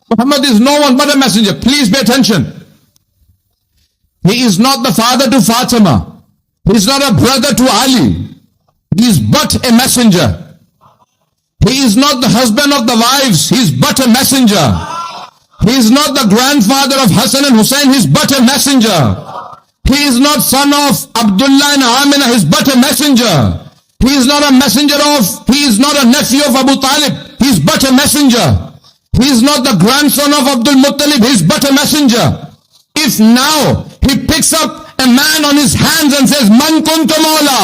Muhammad is no one but a messenger. Please pay attention. He is not the father to Fatima. He is not a brother to Ali. He is but a messenger. He is not the husband of the wives. He is but a messenger. He is not the grandfather of Hassan and Hussein. He is but a messenger. He is not son of Abdullah and Amina. He is but a messenger. He is not a he is not a nephew of Abu Talib. He is but a messenger. He is not the grandson of Abdul Muttalib. He is but a messenger. If now he picks up a man on his hands and says, Man kuntu mawla.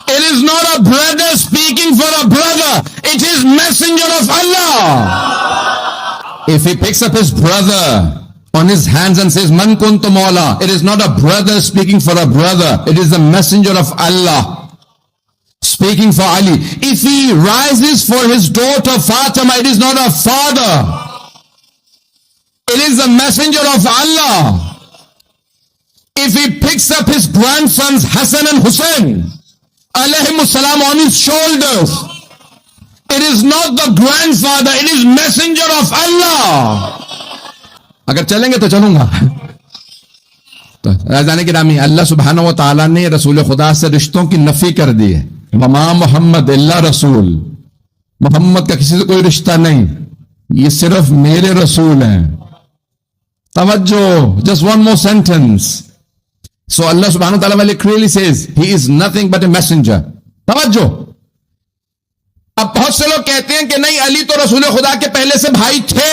It is not a brother speaking for a brother. It is messenger of Allah. If he picks up his brother on his hands and says, Man kuntu mawla, it is not a brother speaking for a brother. It is the messenger of Allah speaking for Ali. If he rises for his daughter Fatima, it is not a father. It is the messenger of Allah. If he picks up his grandsons Hassan and Hussein alayhimussalam on his shoulders, it is not the grandfather, it is messenger of Allah. اگر چلیں گے تو چلوں گا. تو رازان گرامی، اللہ سبحانہ و تعالیٰ نے رسول خدا سے رشتوں کی نفی کر دی ہے. وما محمد اللہ رسول، محمد کا کسی سے کوئی رشتہ نہیں، یہ صرف میرے رسول ہیں. توجہ، just one more sentence. So Allah subhanahu wa ta'ala clearly says he is nothing but a messenger. توجہ. اب بہت سے لوگ کہتے ہیں کہ نہیں، علی تو رسول خدا کے پہلے سے بھائی تھے،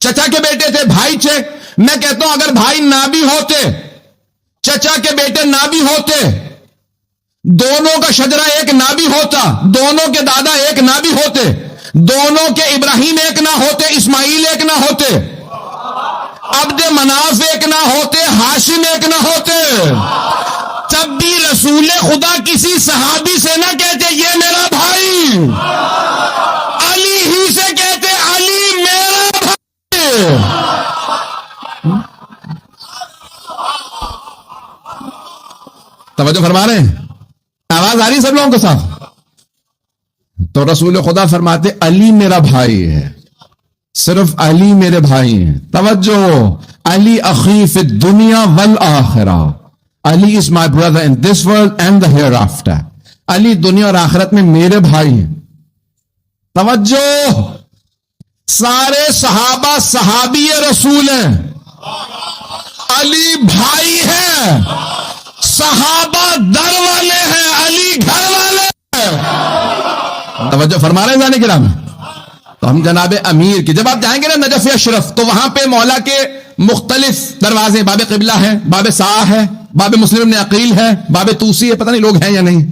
چچا کے بیٹے تھے، بھائی تھے. میں کہتا ہوں اگر بھائی نہ بھی ہوتے، چچا کے بیٹے نہ بھی ہوتے، دونوں کا شجرہ ایک نہ بھی ہوتا، دونوں کے دادا ایک نہ بھی ہوتے، دونوں کے ابراہیم ایک نہ ہوتے، اسماعیل ایک نہ ہوتے، عبد مناف ایک نہ ہوتے، ہاشم ایک نہ ہوتے، تب بھی رسول خدا کسی صحابی سے نہ کہتے یہ میرا بھائی، علی ہی سے کہتے علی میرا بھائی. توجہ فرما رہے ہیں؟ آواز آ رہی سب لوگوں کے ساتھ؟ تو رسول خدا فرماتے علی میرا بھائی ہے، صرف علی میرے بھائی ہیں. توجہ، علی اخی فی الدنیا والآخرہ. Ali is my brother in this world and the hereafter. Ali دنیا اور آخرت میں میرے بھائی ہیں. توجہ، سارے صحابہ صحابی رسول ہیں، علی بھائی ہیں، صحابہ در والے ہیں، علی گھر والے ہیں. توجہ فرما رہے ہیں جانے کے نام. تو ہم جناب امیر کی جب آپ جائیں گے نا نجف اشرف، تو وہاں پہ مولا کے مختلف دروازے، باب قبلہ ہے، باب ساہ ہے، باب مسلم بن عقیل ہے، باب توسی ہے، پتہ نہیں لوگ ہیں یا نہیں.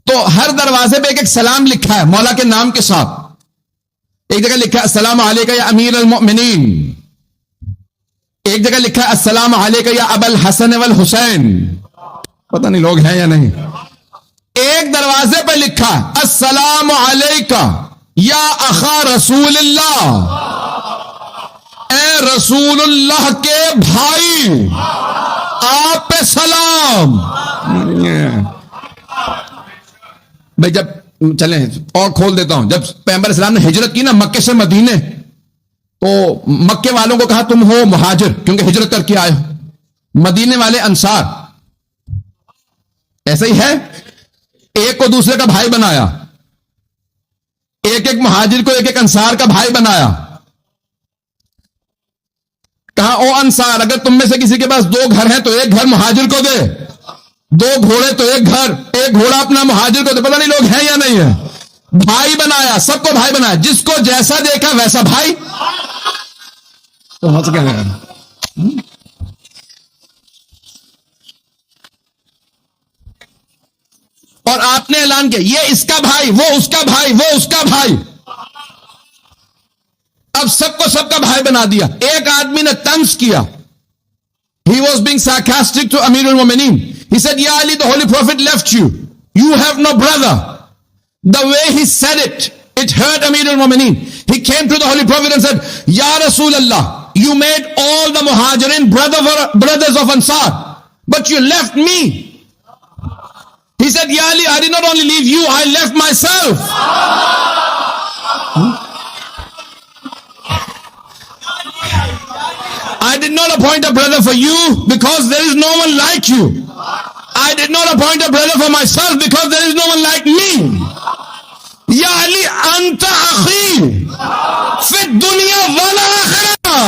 تو ہر دروازے پہ ایک ایک سلام لکھا ہے مولا کے نام کے ساتھ. ایک جگہ لکھا ہے السلام علیکہ یا امیر المؤمنین، ایک جگہ لکھا ہے السلام علیکہ یا ابا الحسن والحسین، پتہ نہیں لوگ ہیں یا نہیں. ایک دروازے پہ لکھا ہے السلام علیکہ یا اخا رسول اللہ، اے رسول اللہ کے بھائی، آپ پہ سلام. بھائی جب چلیں اور کھول دیتا ہوں، جب پیغمبر اسلام نے ہجرت کی نا مکے سے مدینے، تو مکے والوں کو کہا تم ہو مہاجر کیونکہ ہجرت کر کے آئے ہو، مدینے والے انصار. ایسا ہی ہے، ایک کو دوسرے کا بھائی بنایا، ایک ایک مہاجر کو ایک ایک انصار کا بھائی بنایا. کہا او انصار، اگر تم میں سے کسی کے پاس 2 گھر ہیں تو ایک گھر مہاجر کو دے، 2 گھوڑے تو ایک گھر، ایک گھوڑا اپنا مہاجر کو دے. پتہ نہیں لوگ ہیں یا نہیں ہے. بھائی بنایا، سب کو بھائی بنایا، جس کو جیسا دیکھا ویسا بھائی. تو اور آپ نے اعلان کیا یہ اس کا بھائی، وہ اس کا بھائی، وہ اس کا بھائی. اب سب کو سب کا بھائی بنا دیا. ایک آدمی نے طنز کیا. He was being sarcastic to Amir al-Mu'minin. He said, Ya Ali, the Holy Prophet left you. You have no brother. The way he said it, it hurt Amir al-Mu'minin. He came to the Holy Prophet and said, Ya Rasulullah, you made all the Muhajirin brothers of Ansar, but you left me. He said, Ya Ali, I did not only leave you, I left myself. I did not appoint a brother for you because there is no one like you. I did not appoint a brother for myself because there is no one like me. Ya Ali, anta akhi fi dunya wal akhirah.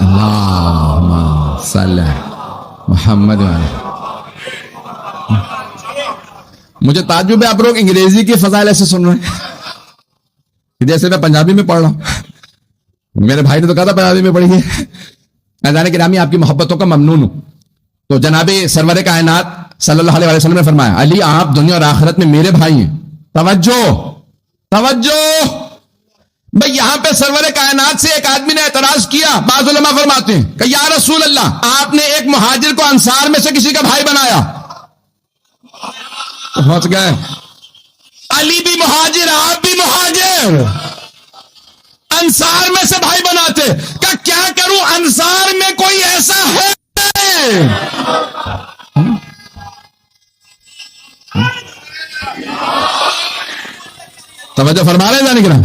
Allahumma salli Muhammad wa ala. مجھے تعجب ہے آپ لوگ انگریزی کی فضائل ایسے سن رہے ہیں جیسے میں پنجابی میں پڑھ رہا ہوں. میرے بھائی نے تو کہا تھا پنجابی میں پڑھی ہے. اذان گرامی آپ کی محبتوں کا ممنون ہوں. تو جناب سرور کائنات صلی اللہ علیہ وسلم نے فرمایا علی آپ دنیا اور آخرت میں میرے بھائی ہیں. توجہ توجہ بھئی یہاں پہ سرور کائنات سے ایک آدمی نے اعتراض کیا. بعض علماء فرماتے ہیں کہ یا رسول اللہ آپ نے ایک مہاجر کو انصار میں سے کسی کا بھائی بنایا. پہنچ گئے. علی بھی مہاجر آپ بھی مہاجر انصار میں سے بھائی بناتے. کہ کیا کروں انصار میں کوئی ایسا ہے توجہ فرما رہے ہیں جانے گرام.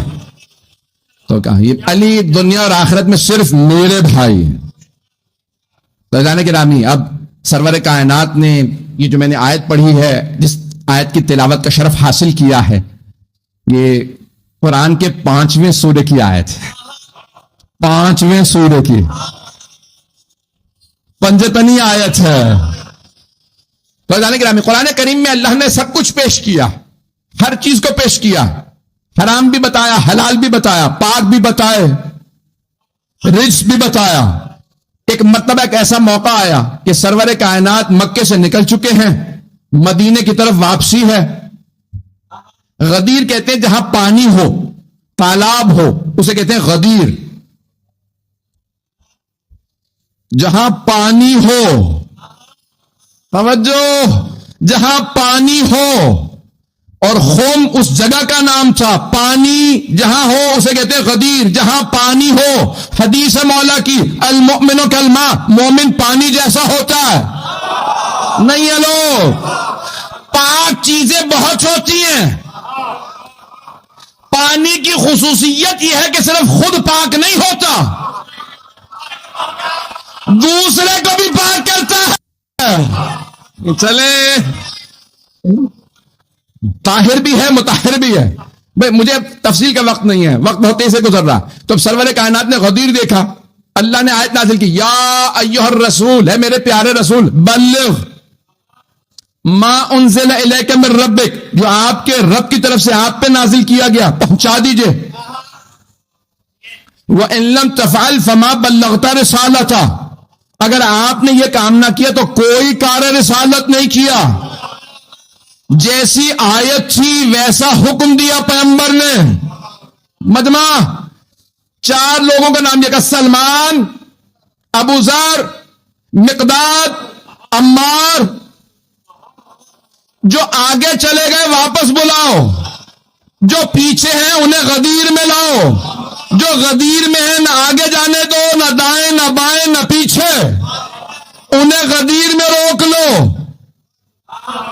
تو کہا یہ علی دنیا اور آخرت میں صرف میرے بھائی ہیں. تو جانے گرامی اب سرور کائنات نے یہ جو میں نے آیت پڑھی ہے جس آیت کی تلاوت کا شرف حاصل کیا ہے یہ قرآن کے 5ویں سورے کی آیت ہے. 5ویں سورے کی پنجتنی آیت ہے. تو جانے گرامی قرآن کریم میں اللہ نے سب کچھ پیش کیا. ہر چیز کو پیش کیا. حرام بھی بتایا حلال بھی بتایا پاک بھی بتائے رزق بھی بتایا. ایک مرتبہ ایک ایسا موقع آیا کہ سرور کائنات مکے سے نکل چکے ہیں مدینے کی طرف واپسی ہے. غدیر کہتے ہیں جہاں پانی ہو تالاب ہو اسے کہتے ہیں غدیر. جہاں پانی ہو توجہ جہاں پانی ہو اور خوم اس جگہ کا نام تھا. پانی جہاں ہو اسے کہتے ہیں غدیر. جہاں پانی ہو حدیث مولا کی المؤمن کالماء مومن پانی جیسا ہوتا ہے. نہیں ہے لوگ پاک چیزیں بہت ہوتی ہیں. پانی کی خصوصیت یہ ہے کہ صرف خود پاک نہیں ہوتا دوسرے کو بھی پاک کرتا ہے. چلے طاہر بھی ہے مطہر بھی ہے. بھئی مجھے تفصیل کا وقت نہیں ہے وقت بہت تیز سے گزر رہا. تو سرور کائنات نے غدیر دیکھا. اللہ نے آیت نازل کی یا ایھا الرسول ہے میرے پیارے رسول بلغ ما انزل الیک من ربک جو آپ کے رب کی طرف سے آپ پہ نازل کیا گیا پہنچا دیجئے. وَإِن لَمْ تَفْعَلْ فَمَا بَلَّغْتَ رِسَالَتَهُ اگر آپ نے یہ کام نہ کیا تو کوئی کار رسالت نہیں کیا. جیسی آیت تھی ویسا حکم دیا پیغمبر نے. مجمع 4 لوگوں کا نام لیا سلمان ابو ذر مقداد عمار. جو آگے چلے گئے واپس بلاؤ جو پیچھے ہیں انہیں غدیر میں لاؤ. جو غدیر میں ہیں نہ آگے جانے دو نہ دائیں نہ بائیں نہ پیچھے انہیں غدیر میں روک لو.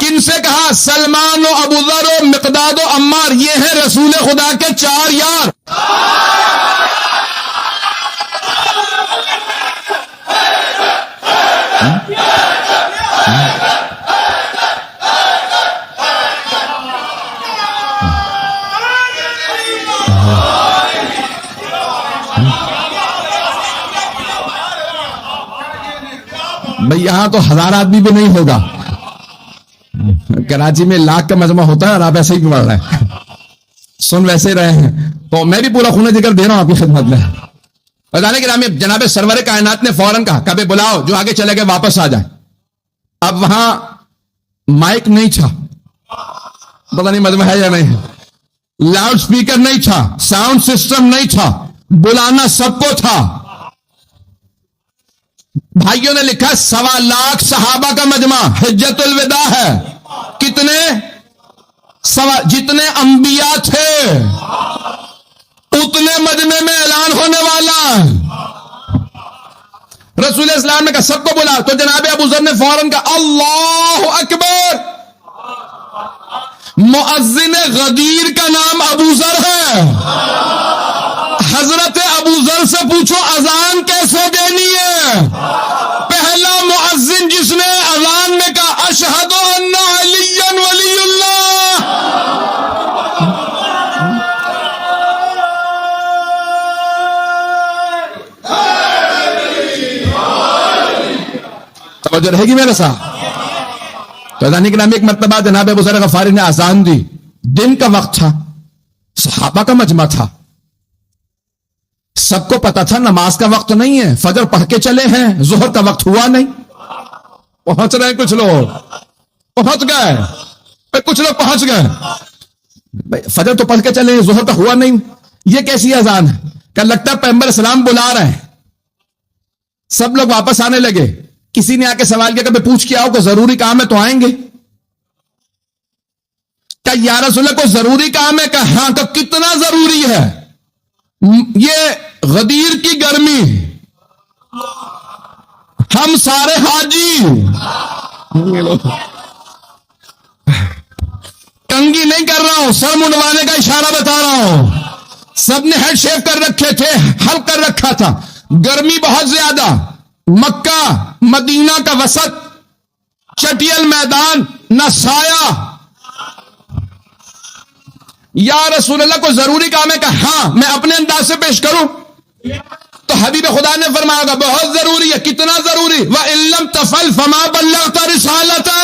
کن سے کہا سلمان و ابو ذر و مقداد و عمار یہ ہیں رسول خدا کے 4 یار. بھئی یہاں تو 1000 آدمی بھی نہیں ہوگا. کراچی میں 1,00,000 کا مجمع ہوتا ہے اور آپ ایسے ہی پڑھ رہے ہیں سن ویسے رہے ہیں. تو میں بھی پورا خون ذکر دے رہا ہوں آپ کی خدمت میں. بتانے کے نام جناب سرور کائنات نے فوراً کہا کبھی بلاؤ جو آگے چلے گئے واپس آ جائیں. اب وہاں مائک نہیں تھا پتہ نہیں مجمع ہے یا نہیں لاؤڈ سپیکر نہیں تھا ساؤنڈ سسٹم نہیں تھا بلانا سب کو تھا. بھائیوں نے لکھا 1.25 لاکھ صحابہ کا مجمع حجت الوداع ہے. کتنے جتنے انبیاء تھے اتنے مجمع میں اعلان ہونے والا. رسول اسلام نے کہا سب کو بلا، تو جناب ابو ذر نے فوراً کہا اللہ اکبر، مؤذن غدیر کا نام ابو ذر ہے، حضرت ابو ذر سے پوچھو اذان کیسے دینی ہے؟ پہلا مؤذن جس نے اذان میں کہا اشہد ان علی ولی اللہ، توجہ رہے گی میرے ساتھ؟ تو اذان کے نام ایک مرتبہ جناب ابو ذر غفاری نے اذان دی، دن کا وقت تھا، صحابہ کا مجمع تھا، سب کو پتا تھا نماز کا وقت نہیں ہے، فجر پڑھ کے چلے ہیں، ظہر کا وقت ہوا نہیں، پہنچ رہے ہیں کچھ لوگ، پہنچ گئے کچھ لوگ پہنچ گئے، فجر تو پڑھ کے چلے ہیں، ظہر کا ہوا نہیں، یہ کیسی اذان ہے؟ کہ لگتا ہے پیغمبر اسلام بلا رہے ہیں۔ سب لوگ واپس آنے لگے، کسی نے آ کے سوال کیا کہ پوچھ کے آؤ کہ ضروری کام ہے تو آئیں گے؟ کہ یا رسول اللہ کوئی ضروری کام ہے؟ کہ ہاں۔ کہ کتنا ضروری ہے؟ یہ غدیر کی گرمی، ہم سارے حاجی، کنگھی نہیں کر رہا ہوں، سر منڈوانے کا اشارہ بتا رہا ہوں، سب نے ہیڈ شیو کر رکھے تھے، حلق کر رکھا تھا، گرمی بہت زیادہ، مکہ مدینہ کا وسط، چٹیل میدان، نہ سایہ۔ یا رسول اللہ کو ضروری کام ہے؟ کہ ہاں میں اپنے انداز سے پیش کروں؟ تو حبیب خدا نے فرمایا گا بہت ضروری ہے۔ کتنا ضروری؟ وَإِن لَّمْ تَفْعَلْ فَمَا بَلَّغْتَ رِسَالَتَهُ،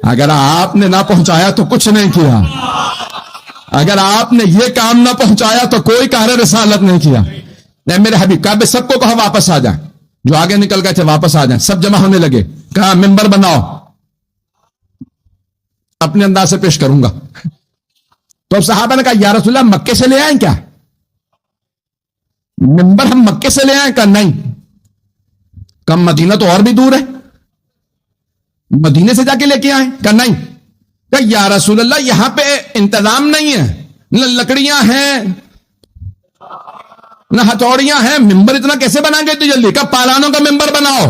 اگر آپ نے نہ پہنچایا تو کچھ نہیں کیا، اگر آپ نے یہ کام نہ پہنچایا تو کوئی کہہ رسالت نہیں کیا۔ نہیں میرے حبیب کہا سب کو کہا واپس آ جائیں، جو آگے نکل گئے تھے واپس آ جائیں، سب جمع ہونے لگے، کہا ممبر بناؤ، اپنے انداز سے پیش کروں گا۔ تو اب صحابہ نے کہا یا رسول اللہ مکے سے لے آئیں کیا؟ ممبر ہم مکے سے لے آئیں؟ کہا نہیں۔ کم مدینہ تو اور بھی دور ہے، مدینے سے جا کے لے کے آئیں؟ کہا نہیں۔ کہا یا رسول اللہ یہاں پہ انتظام نہیں ہے، نہ لکڑیاں ہیں نہ ہتھوڑیاں ہیں، ممبر اتنا کیسے بنائیں گے تو جلدی؟ کہا پالانوں کا ممبر بناؤ،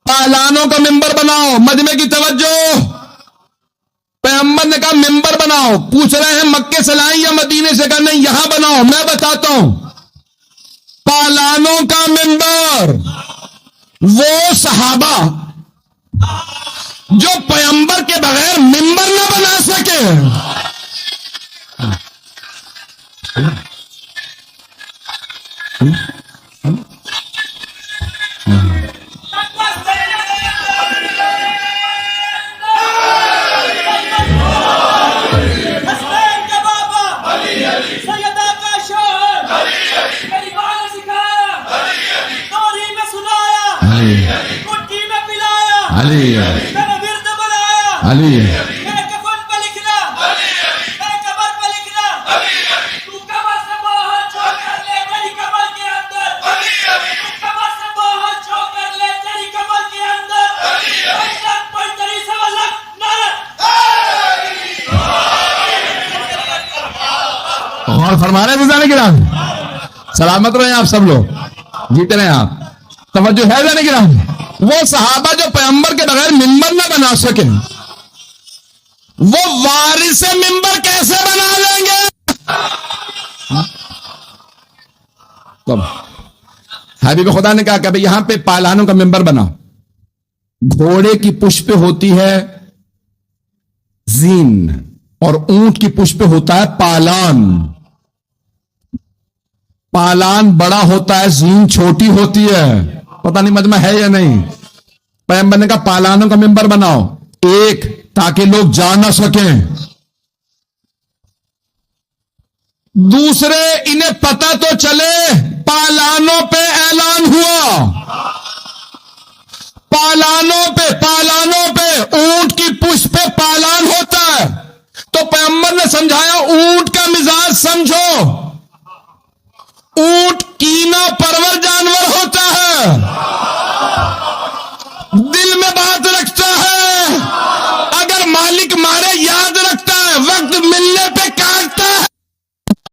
پالانوں کا ممبر بناؤ۔ مجمع کی توجہ، پیغمبر نے کہا ممبر بناؤ۔ پوچھ رہے ہیں مکے سے لائیں یا مدینے سے؟ کہا نہیں یہاں بناؤ۔ میں بتاتا ہوں، پالانوں کا ممبر وہ صحابہ جو پیغمبر کے بغیر ممبر نہ بنا سکے، علی اور فرما رہے ہیں کرام، سلامت رہے آپ سب لوگ، جیتے رہے آپ، توجہ ہے جانے کرام۔ وہ صحابہ جو پیغمبر کے بغیر ممبر نہ بنا سکے، وہ وارث ممبر کیسے بنا لیں گے؟ حبیب خدا نے کہا کہ بھئی یہاں پہ پالانوں کا ممبر بناؤ۔ گھوڑے کی پشت پہ ہوتی ہے زین اور اونٹ کی پشت پہ ہوتا ہے پالان۔ پالان بڑا ہوتا ہے، زین چھوٹی ہوتی ہے، پتہ نہیں مجمع ہے یا نہیں۔ پیغمبر نے کہا پالانوں کا ممبر بناؤ، ایک تاکہ لوگ جا نہ سکیں، دوسرے انہیں پتہ تو چلے پالانوں پہ اعلان ہوا، پالانوں پہ اونٹ کی پشت پہ پالان ہوتا ہے، تو پیغمبر نے سمجھایا اونٹ کا مزاج سمجھو، اونٹ کینہ پرور جانور ہوتا ہے، دل میں بات رکھتا